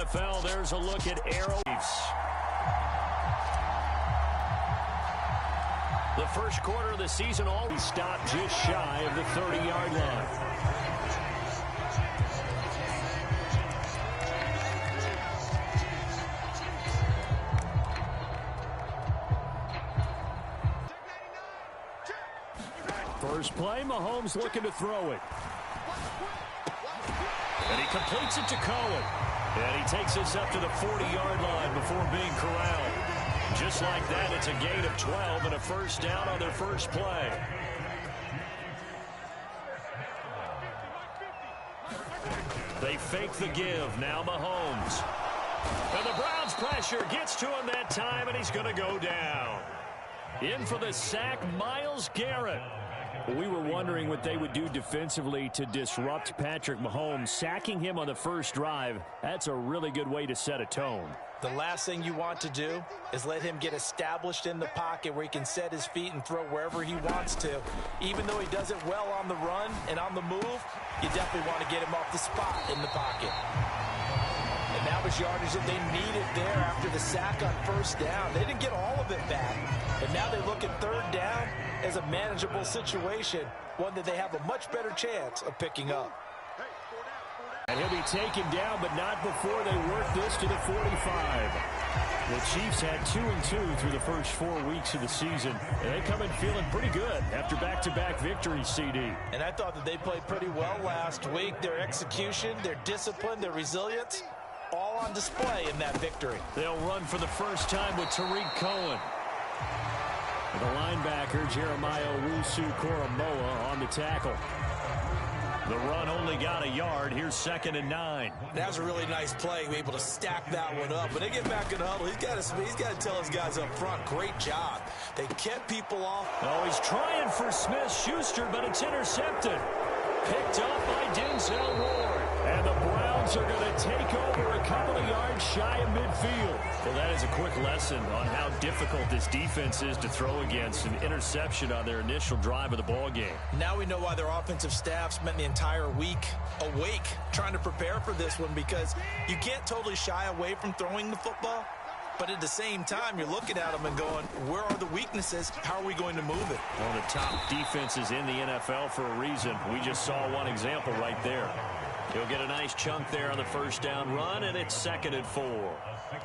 NFL, there's a look at Arrows. The first quarter of the season always stopped just shy of the 30-yard line. First play, Mahomes looking to throw it. And he completes it to Cohen. And he takes this up to the 40-yard line before being corralled. Just like that, it's a gain of 12 and a first down on their first play. They fake the give. Now Mahomes. And the Browns pressure gets to him that time, and he's going to go down. In for the sack, Myles Garrett. We were wondering what they would do defensively to disrupt Patrick Mahomes. Sacking him on the first drive, that's a really good way to set a tone. The last thing you want to do is let him get established in the pocket where he can set his feet and throw wherever he wants to. Even though he does it well on the run and on the move, you definitely want to get him off the spot in the pocket. And that was yardage that they needed there after the sack on first down. They didn't get all of it back. And now they look at third down as a manageable situation, one that they have a much better chance of picking up. And he'll be taken down, but not before they work this to the 45. The Chiefs had 2-2 through the first 4 weeks of the season, and they come in feeling pretty good after back-to-back victories, CD. And I thought that they played pretty well last week. Their execution, their discipline, their resilience, all on display in that victory. They'll run for the first time with Tariq Cohen. And the linebacker, Jeremiah Owusu-Koramoah, on the tackle. The run only got a yard. Here's 2nd and 9. That was a really nice play, able to stack that one up. When they get back in the huddle, he's got to tell his guys up front, great job. They kept people off. Oh, he's trying for Smith-Schuster, but it's intercepted. Picked up by Denzel Ward. And the Browns are going to take over a couple of yards shy of midfield. Well, that is a quick lesson on how difficult this defense is to throw against. An interception on their initial drive of the ball game. Now we know why their offensive staff spent the entire week awake trying to prepare for this one, because you can't totally shy away from throwing the football. But at the same time, you're looking at them and going, where are the weaknesses? How are we going to move it? One of the top defenses in the NFL for a reason. We just saw one example right there. He'll get a nice chunk there on the first down run, and it's 2nd and 4.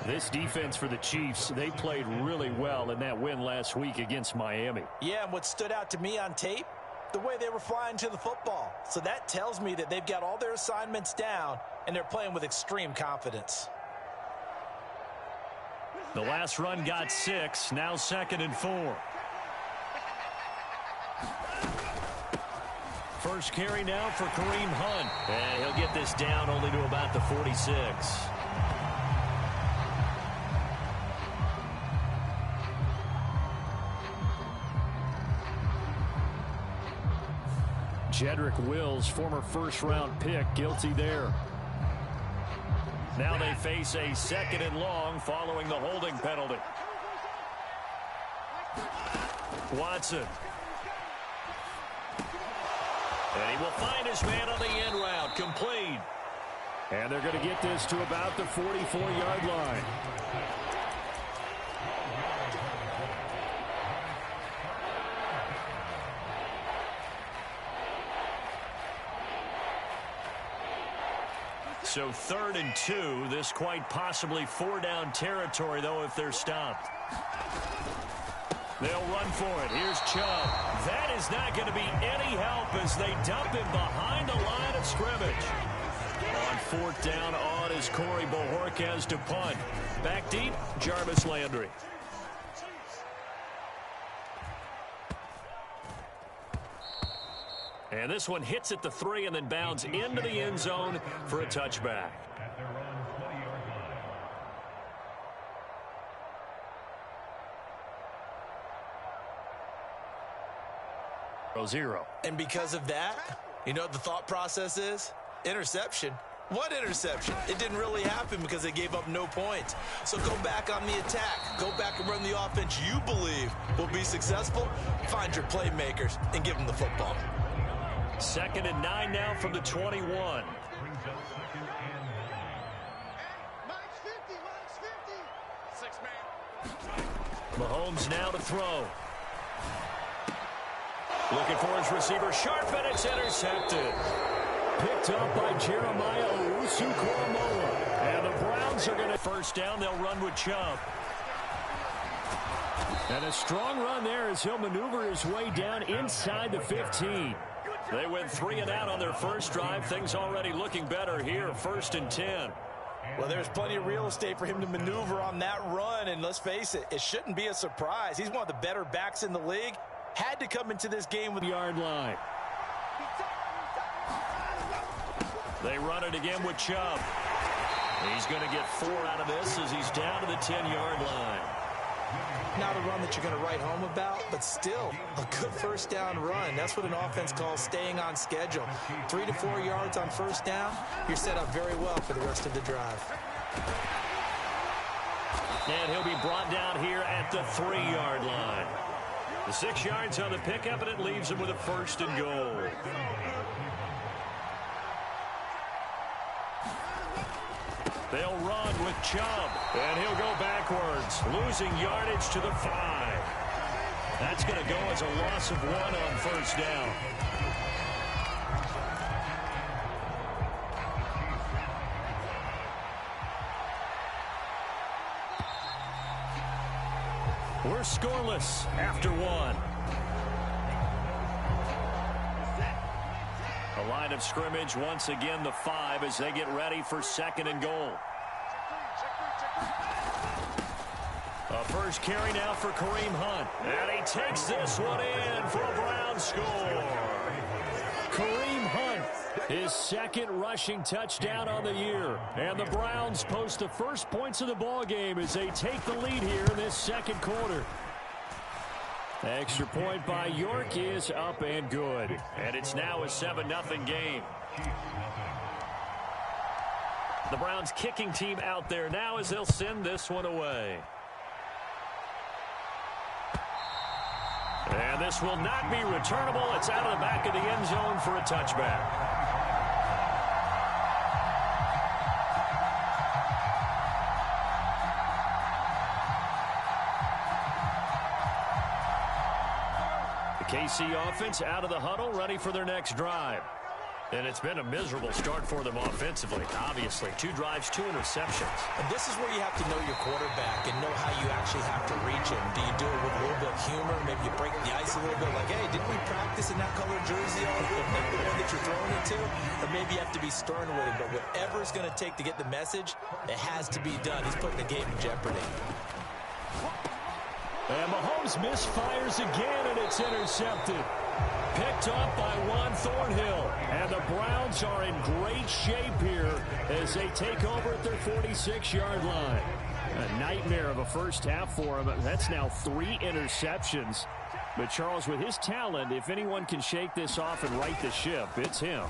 This defense for the Chiefs, they played really well in that win last week against Miami. Yeah, and what stood out to me on tape, the way they were flying to the football. So that tells me that they've got all their assignments down, and they're playing with extreme confidence. The last run got 6, now 2nd and 4. First carry now for Kareem Hunt. And he'll get this down only to about the 46. Jedrick Wills, former first-round pick, guilty there. Now they face a 2nd and long following the holding penalty. Watson. And he will find his man on the end route, complete. And they're going to get this to about the 44-yard line. So 3rd and 2, this quite possibly 4-down territory, though, if they're stopped. They'll run for it. Here's Chubb. That is not going to be any help as they dump him behind the line of scrimmage. On 4th down, on is Corey Bojorquez to punt. Back deep, Jarvis Landry. And this one hits at the 3 and then bounds into the end zone for a touchback. 0-0. And because of that, you know what the thought process is? Interception. What interception? It didn't really happen because they gave up no points. So go back on the attack. Go back and run the offense you believe will be successful. Find your playmakers and give them the football. 2nd and 9 now from the 21. Mahomes now to throw. Looking for his receiver, sharp, and it's intercepted. Picked up by Jeremiah Owusu-Koramoah. And the Browns are going to first down. They'll run with Chubb. And a strong run there as he'll maneuver his way down inside the 15. They went 3 and out on their first drive. Things already looking better here, 1st and 10. Well, there's plenty of real estate for him to maneuver on that run, and let's face it, it shouldn't be a surprise. He's one of the better backs in the league. Had to come into this game with the yard line. They run it again with Chubb. He's going to get 4 out of this as he's down to the 10-yard line. Not a run that you're going to write home about, but still a good first down run. That's what an offense calls staying on schedule. 3 to 4 yards on first down, you're set up very well for the rest of the drive. And he'll be brought down here at the 3-yard line. The 6 yards on the pickup, and it leaves him with a 1st and goal. They'll run with Chubb, and he'll go backwards, losing yardage to the 5. That's going to go as a loss of 1 on first down. We're scoreless after 1. A line of scrimmage, once again the 5 as they get ready for 2nd and goal. A first carry now for Kareem Hunt. And he takes this one in for a Browns score. Kareem Hunt, his 2nd rushing touchdown on the year. And the Browns post the first points of the ballgame as they take the lead here in this 2nd quarter. Extra point by York is up and good. And it's now a 7-0 game. The Browns kicking team out there now as they'll send this one away. And this will not be returnable. It's out of the back of the end zone for a touchback. KC offense out of the huddle, ready for their next drive. And it's been a miserable start for them offensively, obviously. 2 drives, 2 interceptions. And this is where you have to know your quarterback and know how you actually have to reach him. Do you do it with a little bit of humor? Maybe you break the ice a little bit, like, hey, didn't we practice in that color jersey all week, like the one that you're throwing it to? Or maybe you have to be stern with him. But whatever it's going to take to get the message, it has to be done. He's putting the game in jeopardy. And Mahomes misfires again, and it's intercepted. Picked up by Juan Thornhill. And the Browns are in great shape here as they take over at their 46-yard line. A nightmare of a first half for him. That's now 3 interceptions. But, Charles, with his talent, if anyone can shake this off and right the ship, it's him.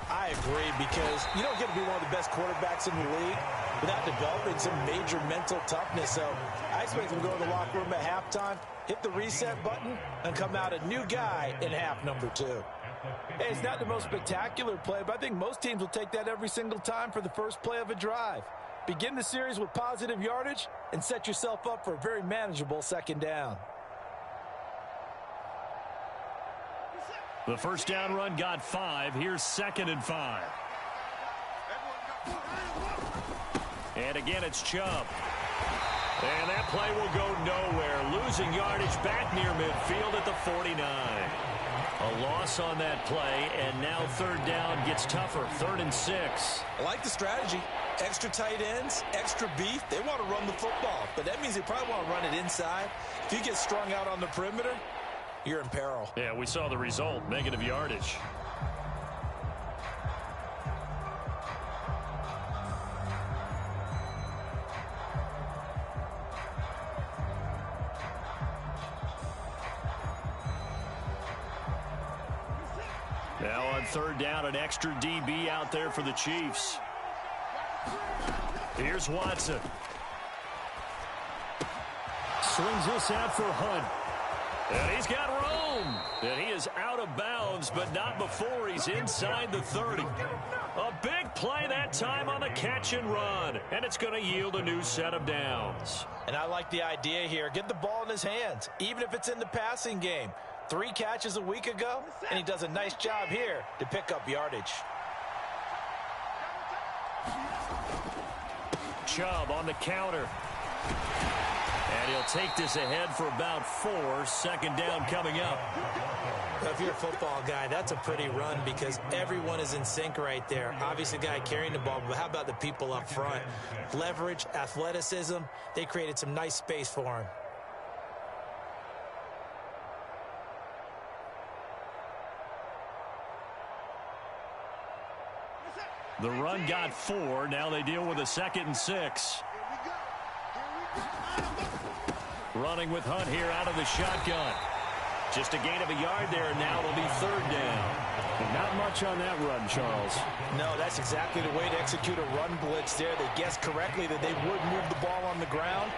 I agree, because you don't get to be one of the best quarterbacks in the league without developing some major mental toughness. So I expect him to go to the locker room at halftime, hit the reset button, and come out a new guy in half number 2. Hey, it's not the most spectacular play, but I think most teams will take that every single time for the first play of a drive. Begin the series with positive yardage and set yourself up for a very manageable 2nd down. The first down run got 5. Here's 2nd and 5. And again, it's Chubb. And that play will go nowhere. Losing yardage back near midfield at the 49. A loss on that play, and now 3rd down gets tougher. 3rd and 6. I like the strategy. Extra tight ends, extra beef. They want to run the football, but that means they probably want to run it inside. If you get strung out on the perimeter, you're in peril. Yeah, we saw the result. Negative yardage. Now on 3rd down, an extra DB out there for the Chiefs. Here's Watson. Swings this out for Hunt. And he's got room. And he is out of bounds, but not before he's inside the 30. A big play that time on the catch and run. And it's going to yield a new set of downs. And I like the idea here. Get the ball in his hands, even if it's in the passing game. 3 catches a week ago, and he does a nice job here to pick up yardage. Chubb on the counter. And he'll take this ahead for about 4. 2nd down coming up. Now, if you're a football guy, that's a pretty run because everyone is in sync right there. Obviously, the guy carrying the ball, but how about the people up front? Leverage, athleticism, they created some nice space for him. The run got 4. Now they deal with a 2nd and 6. Running with Hunt here out of the shotgun. Just a gain of a yard there, and now it'll be 3rd down. And not much on that run, Charles. No, that's exactly the way to execute a run blitz there. They guessed correctly that they would move the ball on the ground,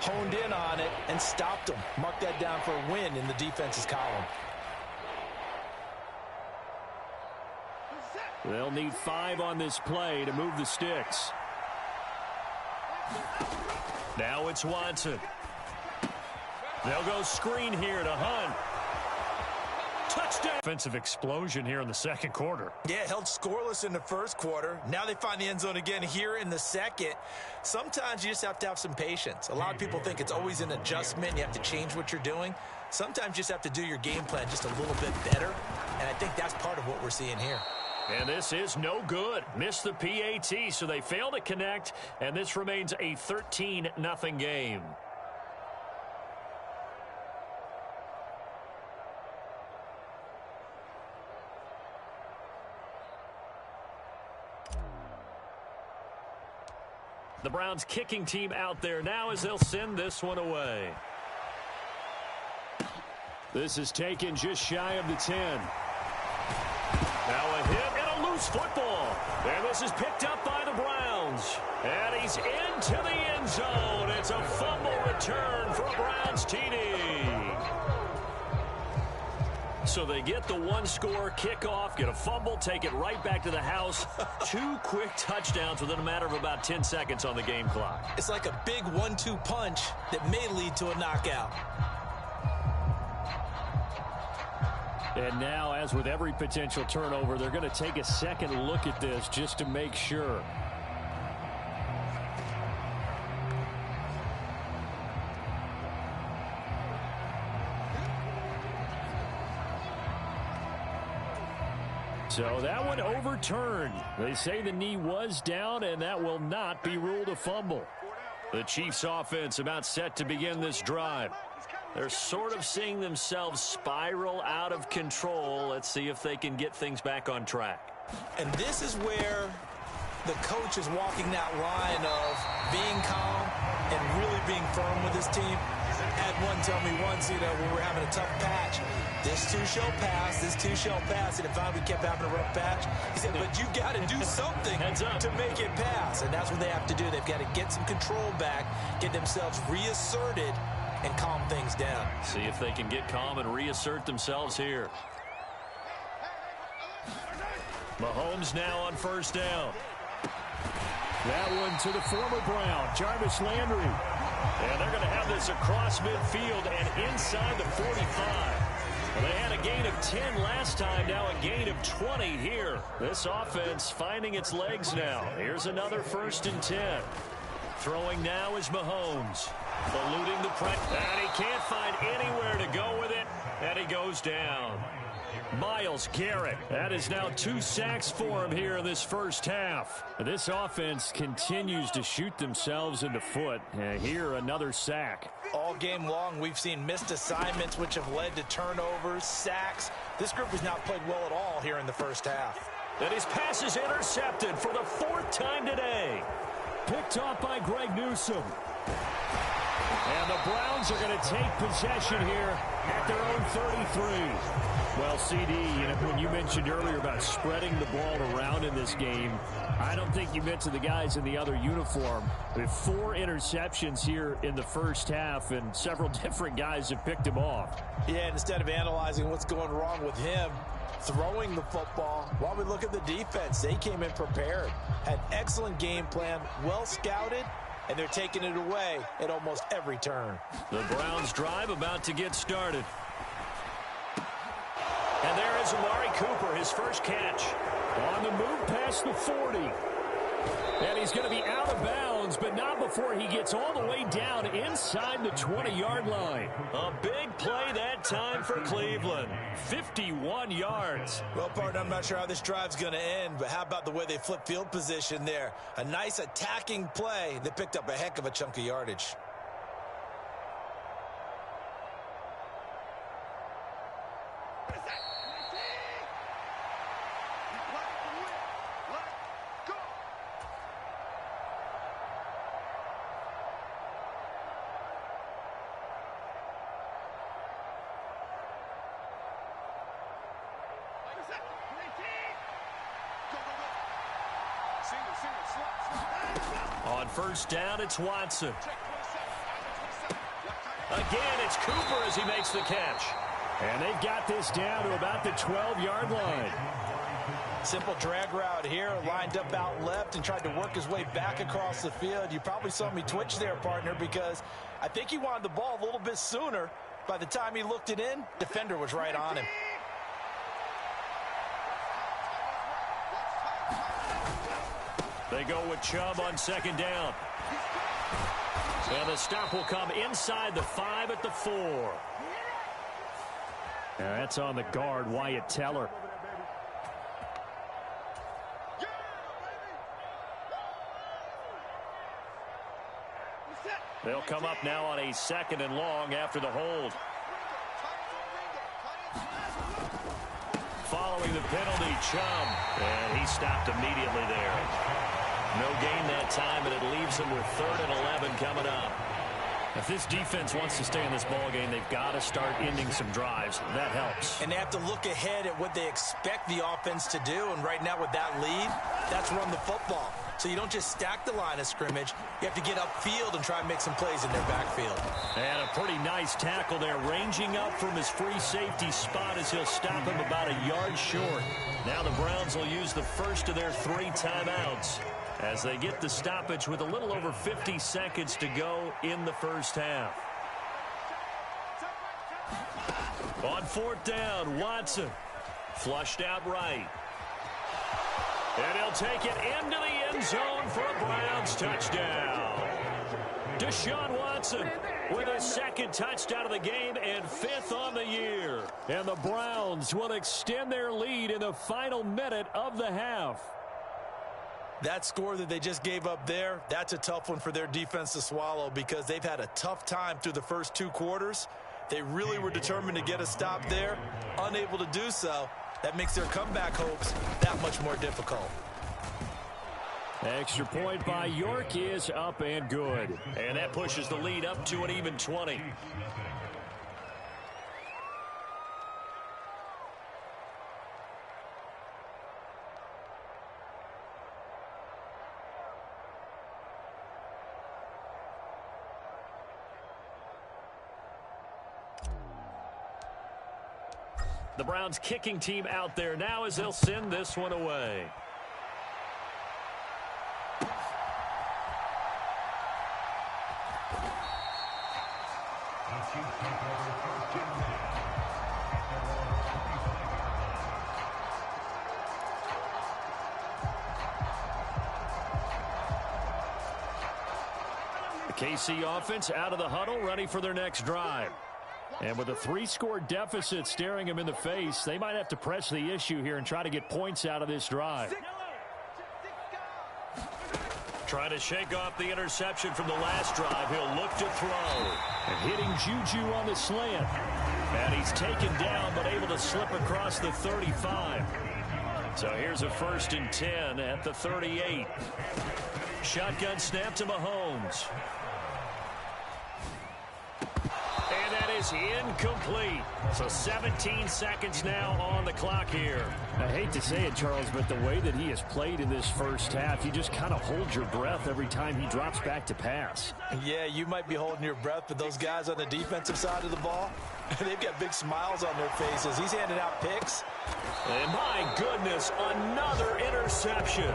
honed in on it, and stopped them. Mark that down for a win in the defense's column. They'll need 5 on this play to move the sticks. Now it's Watson. They'll go screen here to Hunt. Touchdown. Offensive explosion here in the 2nd quarter. Yeah, held scoreless in the 1st quarter. Now they find the end zone again here in the 2nd. Sometimes you just have to have some patience. A lot of people think it's always an adjustment. You have to change what you're doing. Sometimes you just have to do your game plan just a little bit better. And I think that's part of what we're seeing here. And this is no good. Missed the PAT, so they fail to connect. And this remains a 13-0 game. The Browns kicking team out there now as they'll send this one away. This is taken just shy of the 10. Now a hit and a loose football. And this is picked up by the Browns. And he's into the end zone. It's a fumble return for a Browns TD. So they get the 1-score kickoff, get a fumble, take it right back to the house. 2 quick touchdowns within a matter of about 10 seconds on the game clock. It's like a big 1-2 punch that may lead to a knockout. And now, as with every potential turnover, they're going to take a second look at this just to make sure. So that one overturned. They say the knee was down, and that will not be ruled a fumble. The Chiefs offense about set to begin this drive. They're sort of seeing themselves spiral out of control. Let's see if they can get things back on track. And this is where the coach is walking that line of being calm and really being firm with his team. Had one tell me once, when we're having a tough patch, this too shall pass, this too shall pass. And if we kept having a rough patch, he said, but you got to do something to make it pass. And that's what they have to do. They've got to get some control back, get themselves reasserted, and calm things down. See if they can get calm and reassert themselves here. Mahomes now on 1st down. That one to the former Brown, Jarvis Landry. And they're going to have this across midfield and inside the 45. Well, they had a gain of 10 last time, now a gain of 20 here. This offense finding its legs now. Here's another 1st and 10. Throwing now is Mahomes. Eluding the pressure. And he can't find anywhere to go with it. And he goes down. Myles Garrett. That is now 2 sacks for him here in this 1st half. This offense continues to shoot themselves in the foot. And here another sack. All game long, we've seen missed assignments, which have led to turnovers, sacks. This group has not played well at all here in the 1st half. And his pass is intercepted for the 4th time today. Picked off by Greg Newsome. And the Browns are going to take possession here at their own 33. Well, CD, when you mentioned earlier about spreading the ball around in this game, I don't think you meant to the guys in the other uniform. We have 4 interceptions here in the first half, and several different guys have picked him off. Yeah, and instead of analyzing what's going wrong with him, throwing the football, while we look at the defense, they came in prepared, had excellent game plan, well scouted, and they're taking it away at almost every turn. The Browns drive about to get started. And there is Amari Cooper, his first catch. On the move past the 40. And he's going to be out of bounds, but not before he gets all the way down inside the 20-yard line. A big play that time for Cleveland. 51 yards. Well, partner, I'm not sure how this drive's going to end, but how about the way they flip field position there? A nice attacking play that picked up a heck of a chunk of yardage. On first down, it's Watson. Again, it's Cooper as he makes the catch. And they've got this down to about the 12-yard line. Simple drag route here, lined up out left and tried to work his way back across the field. You probably saw me twitch there, partner, because I think he wanted the ball a little bit sooner. By the time he looked it in, defender was right on him. They go with Chubb on second down. And the stop will come inside the 5 at the 4. Now that's on the guard, Wyatt Teller. They'll come up now on a 2nd and long after the hold. Following the penalty, Chubb. And he stopped immediately there. No gain that time, and it leaves him with 3rd and 11 coming up. If this defense wants to stay in this ballgame, they've got to start ending some drives. That helps. And they have to look ahead at what they expect the offense to do. And right now with that lead, that's run the football. So you don't just stack the line of scrimmage. You have to get upfield and try and make some plays in their backfield. And a pretty nice tackle there, ranging up from his free safety spot as he'll stop him about a yard short. Now the Browns will use the first of their 3 timeouts as they get the stoppage with a little over 50 seconds to go in the first half. On 4th down, Watson flushed out right. And he'll take it into the end zone for a Browns touchdown. Deshaun Watson with his 2nd touchdown of the game and 5th on the year. And the Browns will extend their lead in the final minute of the half. That score that they just gave up there, that's a tough one for their defense to swallow because they've had a tough time through the first 2 quarters. They really were determined to get a stop there, unable to do so. That makes their comeback hopes that much more difficult. Extra point by York is up and good. And that pushes the lead up to an even 20. The Browns kicking team out there now as they'll send this one away. The KC offense out of the huddle, ready for their next drive. And with a 3-score deficit staring them in the face, they might have to press the issue here and try to get points out of this drive. Trying to shake off the interception from the last drive. He'll look to throw. And hitting Juju on the slant. And he's taken down but able to slip across the 35. So here's a 1st and 10 at the 38. Shotgun snap to Mahomes. And that is incomplete. So 17 seconds now on the clock here. I hate to say it, Charles, but the way that he has played in this first half, you just kind of hold your breath every time he drops back to pass. Yeah, you might be holding your breath, but those guys on the defensive side of the ball, they've got big smiles on their faces. He's handing out picks. And my goodness, another interception.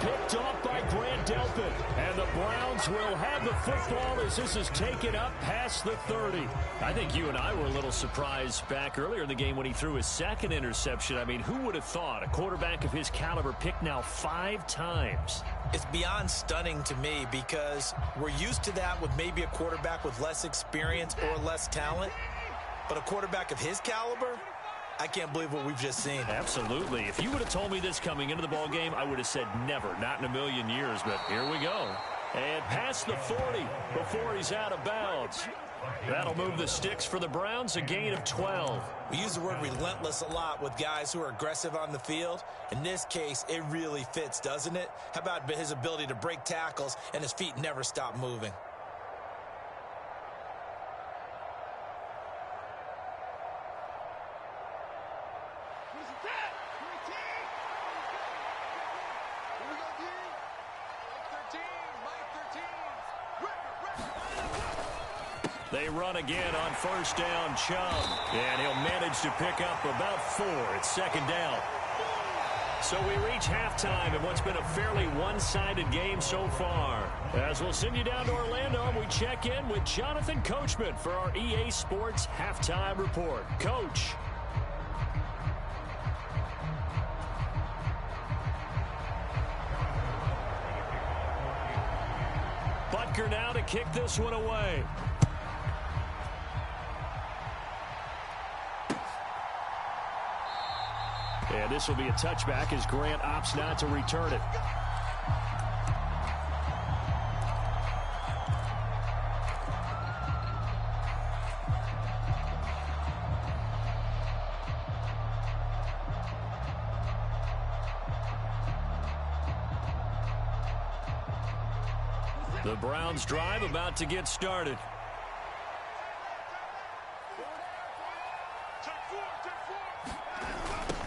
Picked off by Grant Delpit. And the Browns will have the football as this is taken up past the 30. I think you and I were a little surprised back earlier in the game when he threw his second interception. I mean, who would have thought a quarterback of his caliber picked now 5 times? It's beyond stunning to me because we're used to that with maybe a quarterback with less experience or less talent. But a quarterback of his caliber, I can't believe what we've just seen. Absolutely. If you would have told me this coming into the ball game, I would have said never, not in a million years. But here we go. And past the 40 before he's out of bounds. That'll move the sticks for the Browns, a gain of 12. We use the word relentless a lot with guys who are aggressive on the field. In this case, it really fits, doesn't it? How about his ability to break tackles and his feet never stop moving? They run again on first down, Chubb. And he'll manage to pick up about 4. It's second down. So we reach halftime in what's been a fairly one-sided game so far. As we'll send you down to Orlando, we check in with Jonathan Coachman for our EA Sports Halftime Report. Coach. Butker now to kick this one away. And this will be a touchback as Grant opts not to return it. The Browns drive about to get started.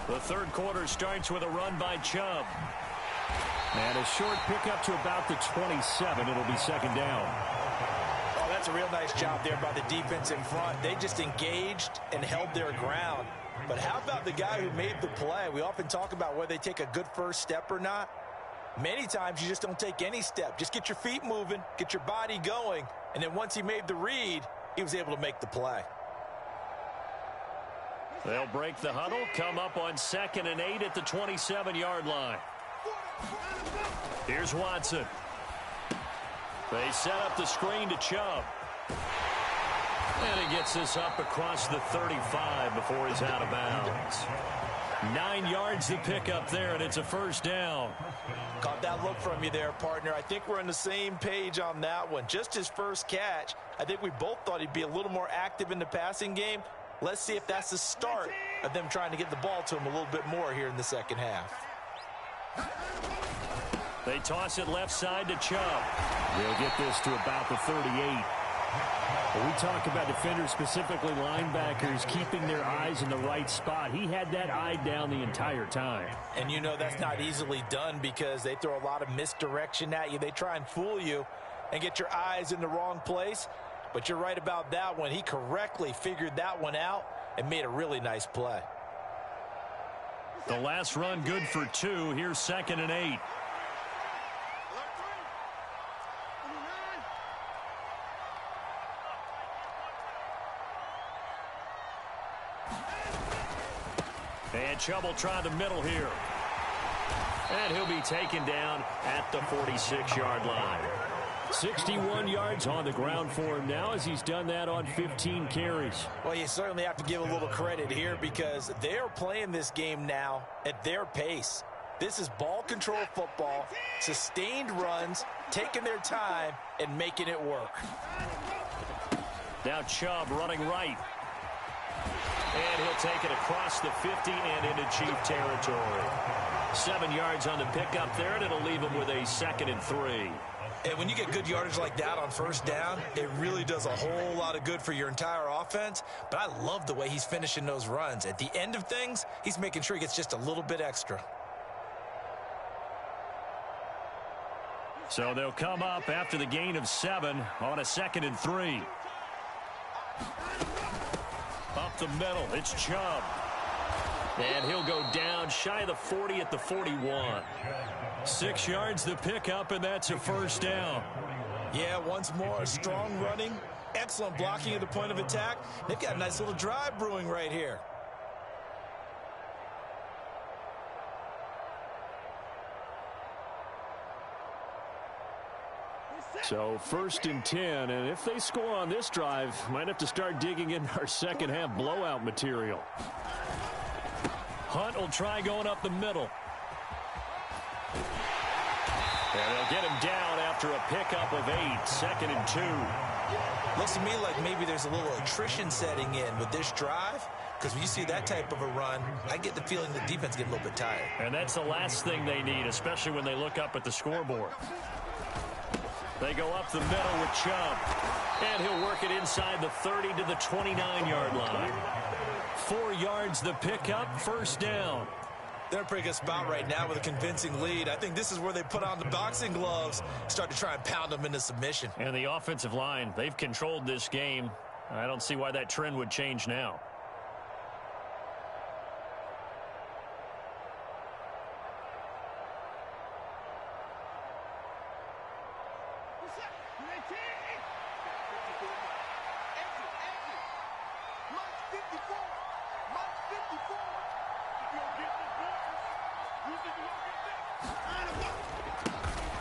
The third quarter starts with a run by Chubb. And a short pickup to about the 27. It'll be second down. Oh, that's a real nice job there by the defense in front. They just engaged and held their ground. But how about the guy who made the play? We often talk about whether they take a good first step or not. Many times you just don't take any step. Just get your feet moving, get your body going, and then once he made the read, he was able to make the play. They'll break the huddle, come up on 2nd and 8 at the 27-yard line. Here's Watson. They set up the screen to Chubb. And he gets this up across the 35 before he's out of bounds. 9 yards to pick up there, and it's a first down. Caught that look from you there, partner. I think we're on the same page on that one. Just his first catch. I think we both thought he'd be a little more active in the passing game. Let's see if that's the start of them trying to get the ball to him a little bit more here in the second half. They toss it left side to Chubb. They'll get this to about the 38. When we talk about defenders, specifically linebackers, keeping their eyes in the right spot, he had that eye down the entire time. And you know that's not easily done because they throw a lot of misdirection at you. They try and fool you and get your eyes in the wrong place. But you're right about that one. He correctly figured that one out and made a really nice play. The last run good for 2. Here's 2nd and 8. And Chubb will try the middle here. And he'll be taken down at the 46-yard line. 61 yards on the ground for him now as he's done that on 15 carries. Well, you certainly have to give a little credit here because they're playing this game now at their pace. This is ball control football, sustained runs, taking their time, and making it work. Now Chubb running right. And he'll take it across the 50 and into Chief territory. 7 yards on the pickup there, and it'll leave him with a 2nd and 3. And when you get good yardage like that on first down, it really does a whole lot of good for your entire offense. But I love the way he's finishing those runs. At the end of things, he's making sure he gets just a little bit extra. So they'll come up after the gain of 7 on a 2nd and 3. Up the middle, it's Chubb. And he'll go down shy of the 40 at the 41. 6 yards the pickup, and that's a first down. Yeah, once more, strong running, excellent blocking at the point of attack. They've got a nice little drive brewing right here. So 1st and 10, and if they score on this drive, might have to start digging in our second half blowout material. Hunt will try going up the middle. And they'll get him down after a pickup of 8, 2nd and 2. Looks to me like maybe there's a little attrition setting in with this drive, because when you see that type of a run, I get the feeling the defense gets a little bit tired. And that's the last thing they need, especially when they look up at the scoreboard. They go up the middle with Chubb. And he'll work it inside the 30 to the 29-yard line. 4 yards the pickup, first down. They're in a pretty good spot right now with a convincing lead. I think this is where they put on the boxing gloves, start to try and pound them into submission. And the offensive line, they've controlled this game. I don't see why that trend would change now.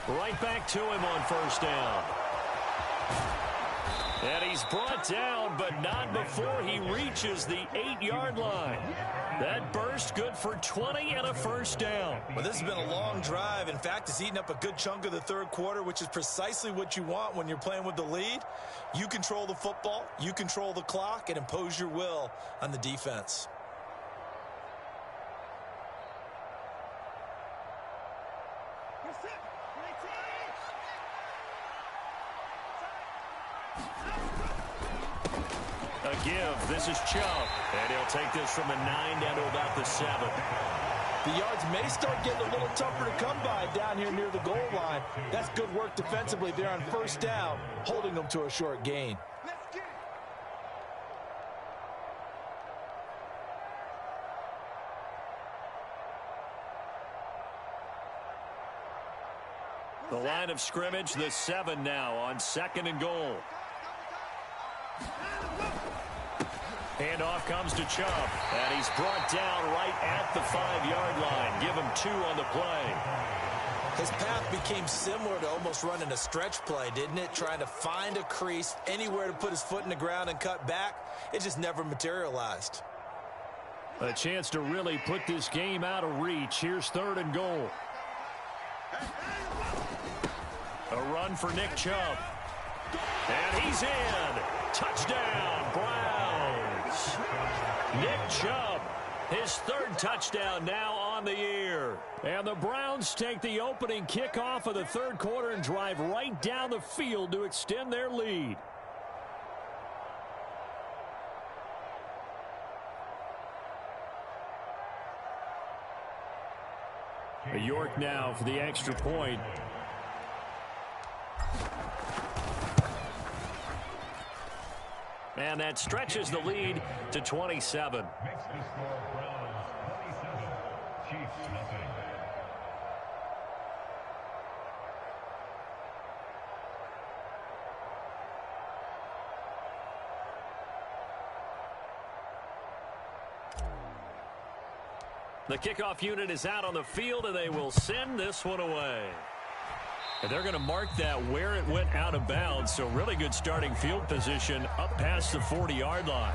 Right back to him on first down. And he's brought down, but not before he reaches the 8-yard line. That burst good for 20 and a first down. Well, this has been a long drive. In fact, it's eaten up a good chunk of the third quarter, which is precisely what you want when you're playing with the lead. You control the football, you control the clock, and impose your will on the defense. A give. This is Chubb. And he'll take this from the 9 down to about the 7. The yards may start getting a little tougher to come by down here near the goal line. That's good work defensively there on first down, holding them to a short gain. The line of scrimmage, the 7 now on 2nd and goal. Handoff comes to Chubb, and he's brought down right at the 5-yard line. Give him 2 on the play. His path became similar to almost running a stretch play, didn't it? Trying to find a crease, anywhere to put his foot in the ground and cut back. It just never materialized. A chance to really put this game out of reach. Here's 3rd and goal. A run for Nick Chubb. And he's in. Touchdown, Browns. Nick Chubb, his 3rd touchdown now on the year. And the Browns take the opening kickoff of the 3rd quarter and drive right down the field to extend their lead. York now for the extra point. And that stretches the lead to 27. The kickoff unit is out on the field, and they will send this one away. And they're going to mark that where it went out of bounds, so really good starting field position up past the 40-yard line.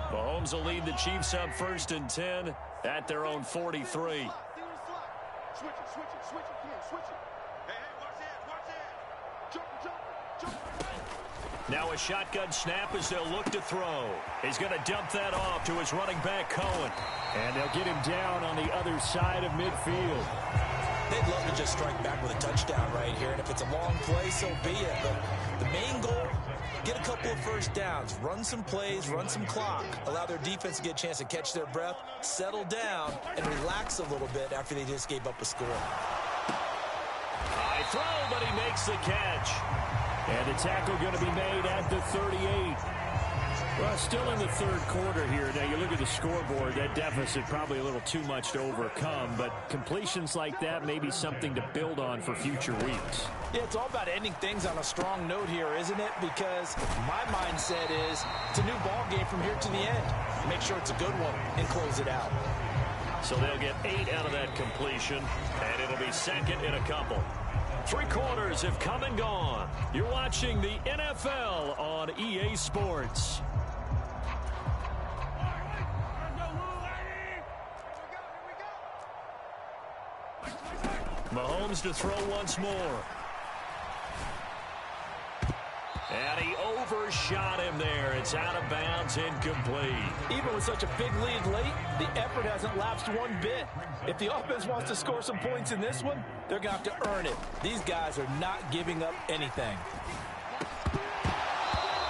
Mahomes will lead the Chiefs up 1st and 10 at their own 43. Now a shotgun snap as they'll look to throw. He's going to dump that off to his running back, Cohen. And they'll get him down on the other side of midfield. They'd love to just strike back with a touchdown right here, and if it's a long play, so be it. But the main goal, get a couple of first downs, run some plays, run some clock, allow their defense to get a chance to catch their breath, settle down, and relax a little bit after they just gave up a score. High throw, but he makes the catch. And the tackle going to be made at the 38. Well, still in the third quarter here. Now, you look at the scoreboard, that deficit probably a little too much to overcome, but completions like that may be something to build on for future weeks. Yeah, it's all about ending things on a strong note here, isn't it? Because my mindset is it's a new ball game from here to the end. Make sure it's a good one and close it out. So they'll get 8 out of that completion, and it'll be second in a couple. 3 quarters have come and gone. You're watching the NFL on EA Sports. Mahomes to throw once more. And he overshot him there. It's out of bounds, incomplete. Even with such a big lead late, the effort hasn't lapsed one bit. If the offense wants to score some points in this one, they're going to have to earn it. These guys are not giving up anything.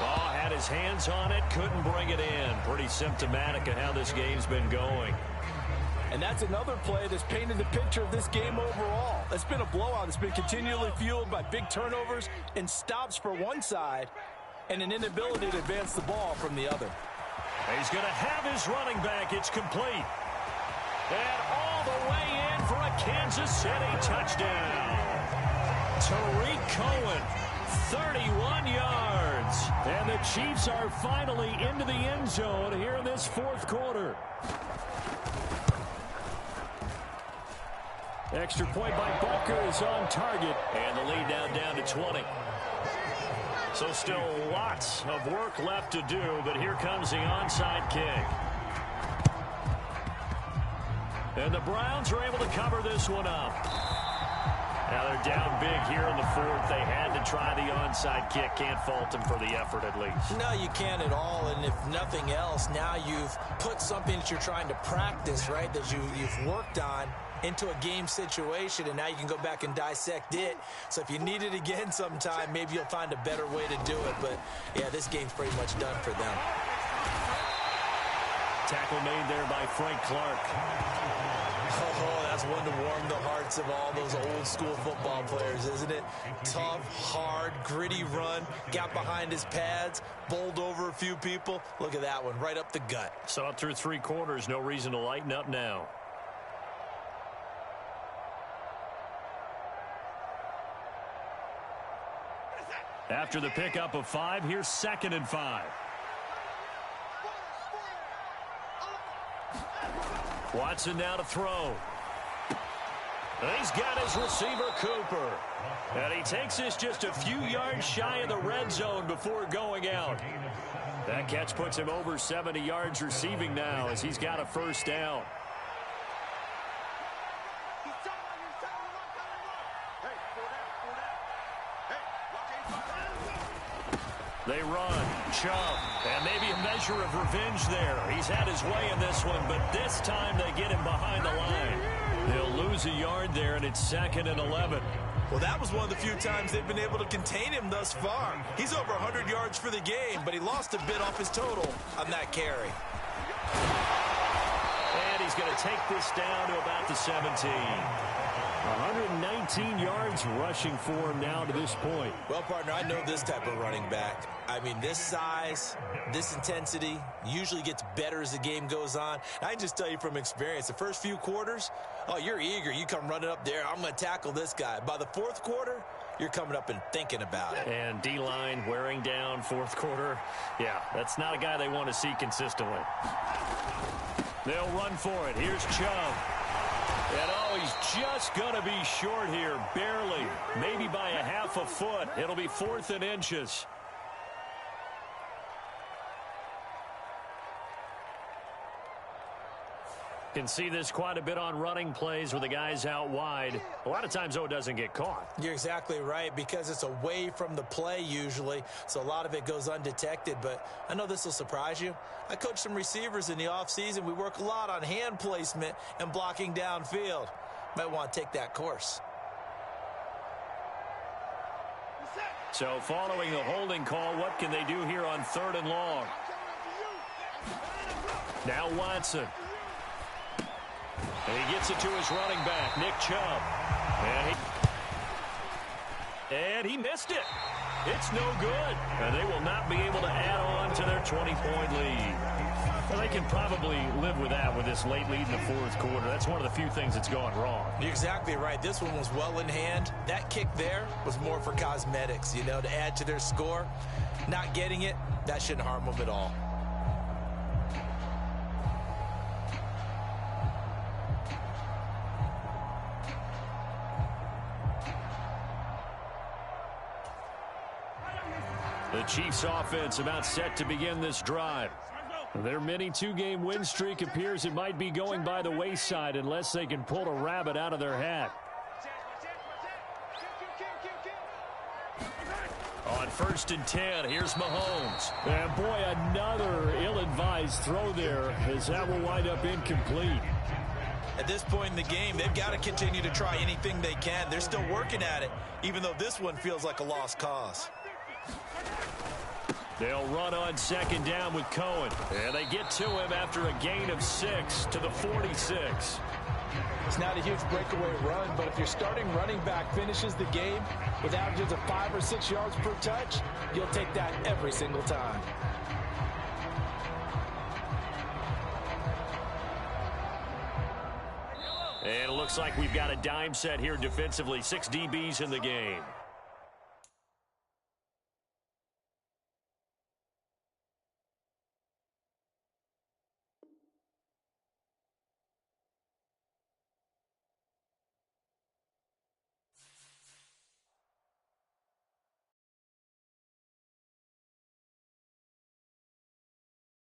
Oh, had his hands on it, couldn't bring it in. Pretty symptomatic of how this game's been going. And that's another play that's painted the picture of this game overall. It's been a blowout. It's been continually fueled by big turnovers and stops for one side and an inability to advance the ball from the other. He's going to have his running back. It's complete. And all the way in for a Kansas City touchdown. Tariq Cohen, 31 yards. And the Chiefs are finally into the end zone here in this fourth quarter. Extra point by Booker is on target. And the lead now down to 20. So still lots of work left to do, but here comes the onside kick. And the Browns are able to cover this one up. Now they're down big here in the fourth. They had to try the onside kick. Can't fault them for the effort at least. No, you can't at all. And if nothing else, now you've put something that you're trying to practice, right, that you've worked on into a game situation, and now you can go back and dissect it. So if you need it again sometime, maybe you'll find a better way to do it. But, yeah, this game's pretty much done for them. Tackle made there by Frank Clark. Oh, that's one to warm the hearts of all those old-school football players, isn't it? Tough, hard, gritty run, got behind his pads, bowled over a few people. Look at that one, right up the gut. So up through 3 quarters, no reason to lighten up now. After the pickup of 5, here's 2nd and 5. Watson now to throw. And he's got his receiver, Cooper. And he takes this just a few yards shy of the red zone before going out. That catch puts him over 70 yards receiving now as he's got a first down. They run, Chubb, and maybe a measure of revenge there. He's had his way in this one, but this time they get him behind the line. They'll lose a yard there, and it's 2nd and 11. Well, that was one of the few times they've been able to contain him thus far. He's over 100 yards for the game, but he lost a bit off his total on that carry. And he's going to take this down to about the 17. 119 yards rushing for him now to this point. Well, partner, I know this type of running back. I mean, this size, this intensity usually gets better as the game goes on. I can just tell you from experience, the first few quarters, oh, you're eager. You come running up there, I'm going to tackle this guy. By the fourth quarter, you're coming up and thinking about it. And D-line wearing down fourth quarter. Yeah, that's not a guy they want to see consistently. They'll run for it. Here's Chubb. And, oh, he's just going to be short here, barely, maybe by a half a foot. It'll be 4th and inches. Can see this quite a bit on running plays with the guys out wide. A lot of times, though, it doesn't get caught. You're exactly right, because it's away from the play usually, so a lot of it goes undetected. But I know this will surprise you. I coach some receivers in the offseason. We work a lot on hand placement and blocking downfield. Might want to take that course. So following the holding call, what can they do here on 3rd and long? Now Watson. And he gets it to his running back, Nick Chubb. And he missed it. It's no good. And they will not be able to add on to their 20-point lead. Well, they can probably live with that with this late lead in the 4th quarter. That's one of the few things that's gone wrong. You're exactly right. This one was well in hand. That kick there was more for cosmetics, you know, to add to their score. Not getting it, that shouldn't harm them at all. The Chiefs offense about set to begin this drive. Their mini 2-game win streak appears it might be going by the wayside unless they can pull a rabbit out of their hat. On 1st and 10, here's Mahomes. And boy, another ill-advised throw there, as that will wind up incomplete. At this point in the game, they've got to continue to try anything they can. They're still working at it, even though this one feels like a lost cause. They'll run on 2nd down with Cohen. And they get to him after a gain of 6 to the 46. It's not a huge breakaway run, but if your starting running back finishes the game with averages of 5 or 6 yards per touch, you'll take that every single time. And it looks like we've got a dime set here defensively. 6 DBs in the game.